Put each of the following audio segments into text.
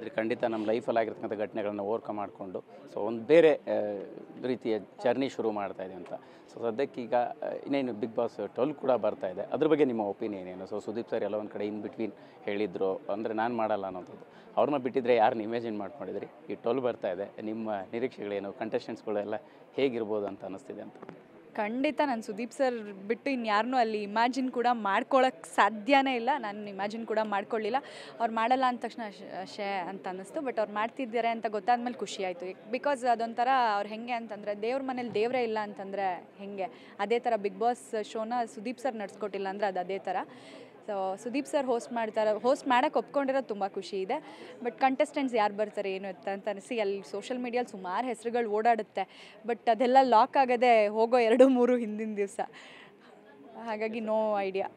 ಹೇಳಿದ್ರಿ ಖಂಡಿತ ನಮ್ಮ ಲೈಫಲ್ಲಿ ಆಗಿರ್ತಕ್ಕಂಥ ಘಟನೆಗಳನ್ನು ಓವರ್ಕಮ್ ಮಾಡಿಕೊಂಡು ಸೊ ಒಂದು ಬೇರೆ ರೀತಿಯ ಜರ್ನಿ ಶುರು ಮಾಡ್ತಾ ಇದೆ ಅಂತ. ಸೊ ಸದ್ಯಕ್ಕೀಗ ಇನ್ನೇನು ಬಿಗ್ ಬಾಸ್ 12 ಕೂಡ ಬರ್ತಾ ಇದೆ, ಅದ್ರ ಬಗ್ಗೆ ನಿಮ್ಮ ಒಪಿನಿಯನ್ ಏನು? ಸೊ ಸುದೀಪ್ ಸರ್ ಎಲ್ಲ ಒಂದು ಕಡೆ ಇನ್ ಬಿಟ್ವೀನ್ ಹೇಳಿದ್ರು, ಅಂದರೆ ನಾನು ಮಾಡಲ್ಲ ಅನ್ನೋಂಥದ್ದು, ಅವ್ರನ್ನ ಬಿಟ್ಟಿದ್ರೆ ಯಾರನ್ನ ಇಮ್ಯಾಜಿನ್ ಮಾಡ್ಕೊಂಡಿದ್ರಿ? ಈ 12 ಬರ್ತಾ ಇದೆ, ನಿಮ್ಮ ನಿರೀಕ್ಷೆಗಳೇನು? ಕಂಟೆಸ್ಟೆಂಟ್ಸ್ಗಳೆಲ್ಲ ಹೇಗಿರ್ಬೋದು ಅಂತ ಅನ್ನಿಸ್ತಿದೆ ಅಂತ? ಖಂಡಿತ ನಾನು ಸುದೀಪ್ ಸರ್ ಬಿಟ್ಟು ಇನ್ಯಾರನ್ನೂ ಅಲ್ಲಿ ಇಮ್ಯಾಜಿನ್ ಕೂಡ ಮಾಡ್ಕೊಳ್ಳೋಕ್ಕೆ ಸಾಧ್ಯನೇ ಇಲ್ಲ. ನಾನು ಇಮ್ಯಾಜಿನ್ ಕೂಡ ಮಾಡ್ಕೊಳ್ಳಿಲ್ಲ. ಅವ್ರು ಮಾಡಲ್ಲ ಅಂದ ತಕ್ಷಣ ಶೇ ಅಂತ ಅನ್ನಿಸ್ತು. ಬಟ್ ಅವ್ರು ಮಾಡ್ತಿದ್ದಾರೆ ಅಂತ ಗೊತ್ತಾದ್ಮೇಲೆ ಖುಷಿ ಆಯಿತು. ಬಿಕಾಸ್ ಅದೊಂಥರ ಅವ್ರು ಹೆಂಗೆ ಅಂತಂದರೆ, ದೇವ್ರ ಮನೇಲಿ ದೇವರೇ ಇಲ್ಲ ಅಂತಂದರೆ ಹೆಂಗೆ, ಅದೇ ಥರ ಬಿಗ್ ಬಾಸ್ ಶೋನ ಸುದೀಪ್ ಸರ್ ನಡೆಸ್ಕೊಟ್ಟಿಲ್ಲ ಅಂದರೆ ಅದು ಅದೇ ಥರ. ಸೊ ಸುದೀಪ್ ಸರ್ ಹೋಸ್ಟ್ ಮಾಡೋಕ್ಕೆ ಒಪ್ಕೊಂಡಿರೋದು ತುಂಬ ಖುಷಿ ಇದೆ. ಬಟ್ ಕಂಟೆಸ್ಟೆಂಟ್ಸ್ ಯಾರು ಬರ್ತಾರೆ ಏನು ಅಂತ ಅನಿಸಿ ಅಲ್ಲಿ ಸೋಷಿಯಲ್ ಮೀಡಿಯಲ್ಲಿ ಸುಮಾರು ಹೆಸರುಗಳು ಓಡಾಡುತ್ತೆ. ಬಟ್ ಅದೆಲ್ಲ ಲಾಕ್ ಆಗೋದೇ ಹೋಗೋ 2-3 ಹಿಂದಿನ ದಿವಸ. ಹಾಗಾಗಿ ನೋ ಐಡಿಯಾ.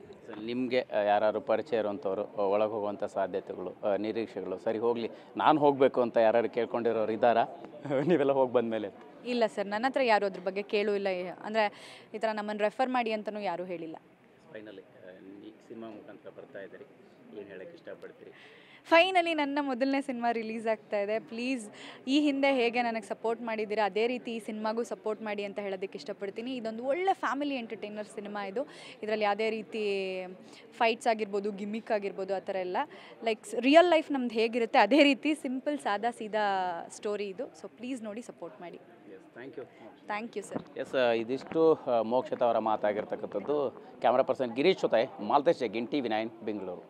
ನಿಮಗೆ ಯಾರು ಪರಿಚಯ ಇರೋಂಥವ್ರು ಒಳಗೆ ಹೋಗುವಂಥ ಸಾಧ್ಯತೆಗಳು, ನಿರೀಕ್ಷೆಗಳು? ಸರಿ ಹೋಗಲಿ, ನಾನು ಹೋಗಬೇಕು ಅಂತ ಯಾರು ಕೇಳ್ಕೊಂಡಿರೋರು ಇದ್ದಾರಾ ನೀವೆಲ್ಲ ಹೋಗಿ ಬಂದಮೇಲೆ? ಇಲ್ಲ ಸರ್, ನನ್ನ ಹತ್ರ ಯಾರು ಅದ್ರ ಬಗ್ಗೆ ಕೇಳೂ ಇಲ್ಲ. ಅಂದರೆ ಈ ಥರ ನಮ್ಮನ್ನು ರೆಫರ್ ಮಾಡಿ ಅಂತಲೂ ಯಾರೂ ಹೇಳಿಲ್ಲ. ಫೈನಲಿ ಸಿನಿಮಾ ಮುಖಾಂತರ ಬರ್ತಾ ಇದ್ದೀರಿ, ಏನು ಹೇಳೋಕ್ಕೆ ಇಷ್ಟಪಡ್ತೀರಿ? ಫೈನಲಿ ನನ್ನ ಮೊದಲನೇ ಸಿನಿಮಾ ರಿಲೀಸ್ ಆಗ್ತಾ ಇದೆ. ಪ್ಲೀಸ್ ಈ ಹಿಂದೆ ಹೇಗೆ ನನಗೆ ಸಪೋರ್ಟ್ ಮಾಡಿದ್ದೀರಾ ಅದೇ ರೀತಿ ಈ ಸಿನಿಮಾಗೂ ಸಪೋರ್ಟ್ ಮಾಡಿ ಅಂತ ಹೇಳೋದಕ್ಕೆ ಇಷ್ಟಪಡ್ತೀನಿ. ಇದೊಂದು ಒಳ್ಳೆ ಫ್ಯಾಮಿಲಿ ಎಂಟರ್ಟೈನರ್ ಸಿನಿಮಾ ಇದು. ಇದರಲ್ಲಿ ಯಾವುದೇ ರೀತಿ ಫೈಟ್ಸ್ ಆಗಿರ್ಬೋದು, ಗಿಮಿಕ್ ಆಗಿರ್ಬೋದು, ಆ ಥರ ಎಲ್ಲ ಲೈಕ್ ರಿಯಲ್ ಲೈಫ್ ನಮ್ದು ಹೇಗಿರುತ್ತೆ ಅದೇ ರೀತಿ ಸಿಂಪಲ್ ಸಾದಾ ಸೀದಾ ಸ್ಟೋರಿ ಇದು. ಸೊ ಪ್ಲೀಸ್ ನೋಡಿ ಸಪೋರ್ಟ್ ಮಾಡಿ. Thank you sir. ಎಸ್, ಇದಿಷ್ಟು ಮೋಕ್ಷಿತ ಅವರ ಮಾತಾಗಿರ್ತಕ್ಕಂಥದ್ದು. ಕ್ಯಾಮ್ರಾ ಪರ್ಸನ್ ಗಿರೀಶ್ ಜೊತೆ ಮಾಲ್ತೇಶ್ ಜಗ್ಗಿನ್, TV9 ಬೆಂಗಳೂರು.